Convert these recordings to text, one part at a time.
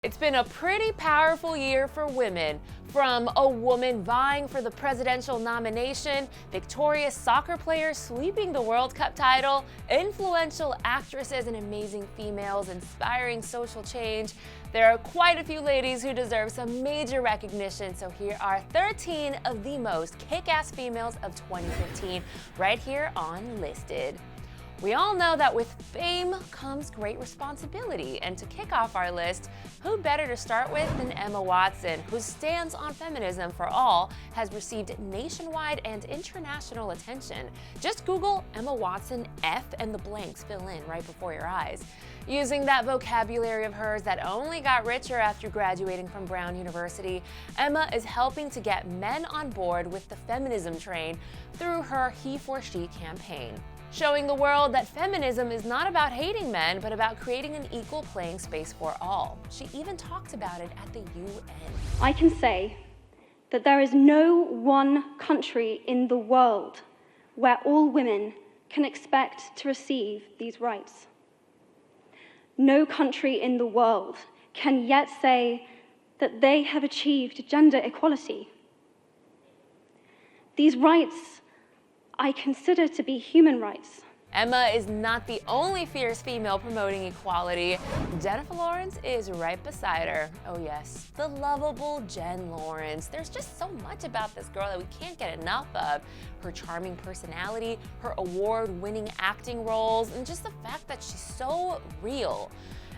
It's been a pretty powerful year for women. From a woman vying for the presidential nomination, victorious soccer players sweeping the World Cup title, influential actresses and amazing females inspiring social change, there are quite a few ladies who deserve some major recognition. So here are 13 of the most kick-ass females of 2015 right here on Listed. We all know that with fame comes great responsibility, and to kick off our list, who better to start with than Emma Watson, whose stance on feminism for all has received nationwide and international attention. Just Google Emma Watson F and the blanks fill in right before your eyes. Using that vocabulary of hers that only got richer after graduating from Brown University, Emma is helping to get men on board with the feminism train through her He for She campaign, showing the world that feminism is not about hating men, but about creating an equal playing space for all. She even talked about it at the UN. I can say that there is no one country in the world where all women can expect to receive these rights. No country in the world can yet say that they have achieved gender equality. These rights I consider to be human rights. Emma is not the only fierce female promoting equality. Jennifer Lawrence is right beside her. Oh yes, the lovable Jen Lawrence. There's just so much about this girl that we can't get enough of. Her charming personality, her award-winning acting roles, and just the fact that she's so real.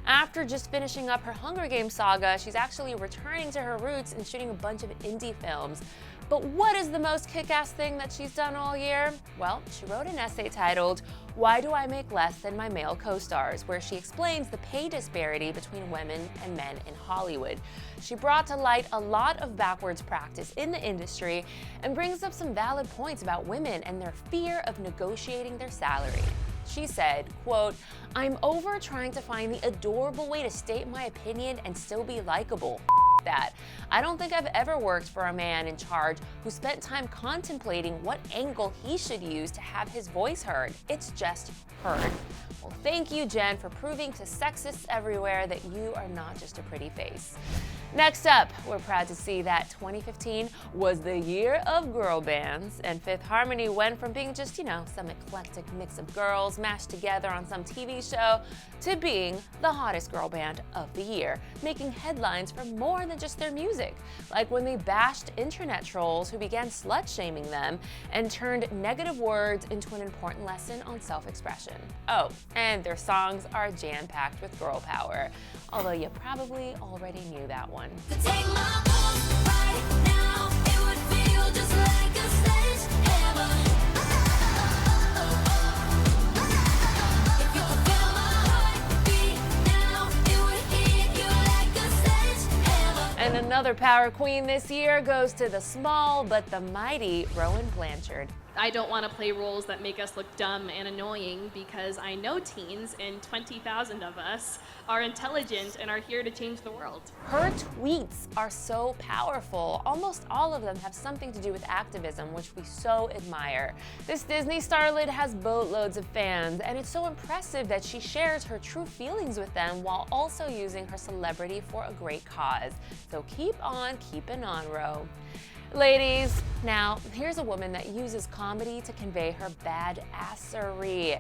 After just finishing up her Hunger Games saga, she's actually returning to her roots and shooting a bunch of indie films. But what is the most kick-ass thing that she's done all year? Well, she wrote an essay titled, "Why Do I Make Less Than My Male Co-Stars?" where she explains the pay disparity between women and men in Hollywood. She brought to light a lot of backwards practice in the industry and brings up some valid points about women and their fear of negotiating their salary. She said, quote, "I'm over trying to find the adorable way to state my opinion and still be likable. That. I don't think I've ever worked for a man in charge who spent time contemplating what angle he should use to have his voice heard. It's just heard." Well, thank you, Jen, for proving to sexists everywhere that you are not just a pretty face. Next up, we're proud to see that 2015 was the year of girl bands, and Fifth Harmony went from being just, some eclectic mix of girls mashed together on some TV show to being the hottest girl band of the year, making headlines for more than just their music, like when they bashed internet trolls who began slut-shaming them and turned negative words into an important lesson on self-expression. Oh, and their songs are jam-packed with girl power, although you probably already knew that one. To take my pulse right now, it would feel just like a sledgehammer. If you could feel my heartbeat now, it would hit you like a sledgehammer. And another power queen this year goes to the small but the mighty Rowan Blanchard. I don't want to play roles that make us look dumb and annoying because I know teens, and 20,000 of us, are intelligent and are here to change the world. Her tweets are so powerful. Almost all of them have something to do with activism, which we so admire. This Disney starlet has boatloads of fans, and it's so impressive that she shares her true feelings with them while also using her celebrity for a great cause. So keep on keeping on, Ro. Ladies, now here's a woman that uses comedy to convey her badassery.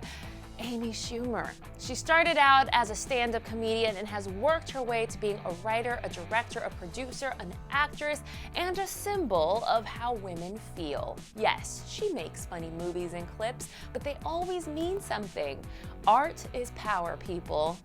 Amy Schumer. She started out as a stand-up comedian and has worked her way to being a writer, a director, a producer, an actress, and a symbol of how women feel. Yes, she makes funny movies and clips, but they always mean something. Art is power, people.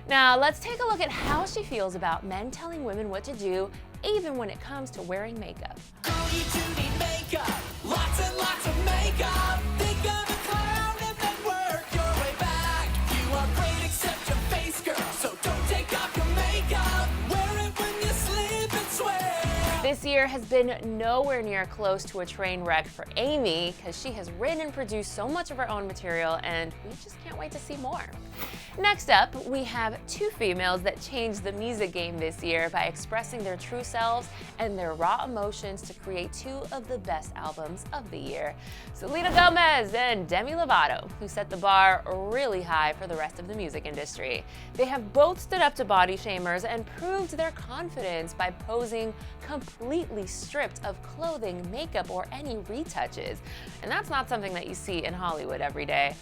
Now, let's take a look at how she feels about men telling women what to do, even when it comes to wearing makeup. Oh, you do need makeup, lots and lots of makeup. Think of a clown and then work your way back. You are great except your face, girl, so don't take off your makeup. Wear it when you sleep and swear. This year has been nowhere near close to a train wreck for Amy, because she has written and produced so much of her own material, and we just can't wait to see more. Next up, we have two females that changed the music game this year by expressing their true selves and their raw emotions to create two of the best albums of the year. Selena Gomez and Demi Lovato, who set the bar really high for the rest of the music industry. They have both stood up to body shamers and proved their confidence by posing completely stripped of clothing, makeup, or any retouches. And that's not something that you see in Hollywood every day.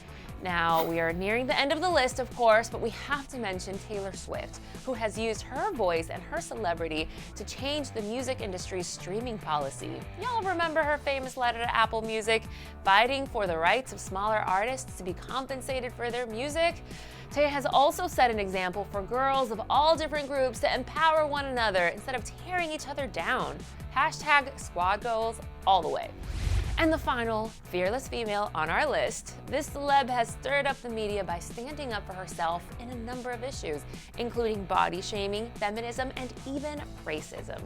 Now, we are nearing the end of the list, of course, but we have to mention Taylor Swift, who has used her voice and her celebrity to change the music industry's streaming policy. Y'all remember her famous letter to Apple Music, fighting for the rights of smaller artists to be compensated for their music? Tay has also set an example for girls of all different groups to empower one another instead of tearing each other down. Hashtag squad goals all the way. And the final fearless female on our list, this celeb has stirred up the media by standing up for herself in a number of issues, including body shaming, feminism, and even racism.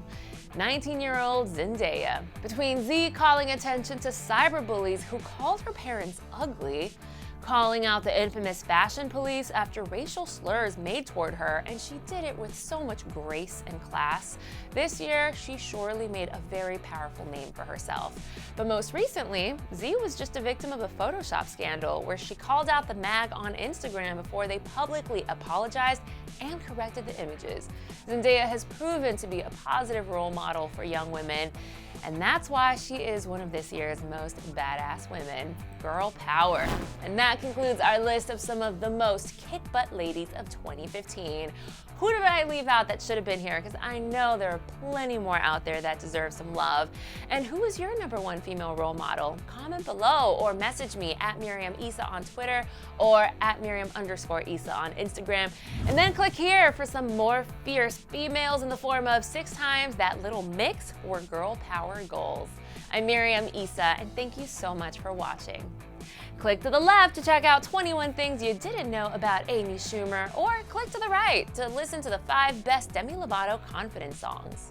19-year-old Zendaya. Between Z calling attention to cyberbullies who called her parents ugly, calling out the infamous fashion police after racial slurs made toward her, and she did it with so much grace and class. This year, she surely made a very powerful name for herself. But most recently, Z was just a victim of a Photoshop scandal where she called out the mag on Instagram before they publicly apologized and corrected the images. Zendaya has proven to be a positive role model for young women, and that's why she is one of this year's most badass women. Girl power. And that concludes our list of some of the most kick-butt ladies of 2015. Who did I leave out that should have been here? Because I know there are plenty more out there that deserve some love. And who is your #1 female role model? Comment below or message me at Miriam Issa on Twitter or at Miriam_Issa on Instagram. And then click here for some more fierce females in the form of 6 times that little mix for girl power goals. I'm Miriam Issa, and thank you so much for watching. Click to the left to check out 21 things you didn't know about Amy Schumer, or click to the right to listen to the 5 best Demi Lovato confidence songs.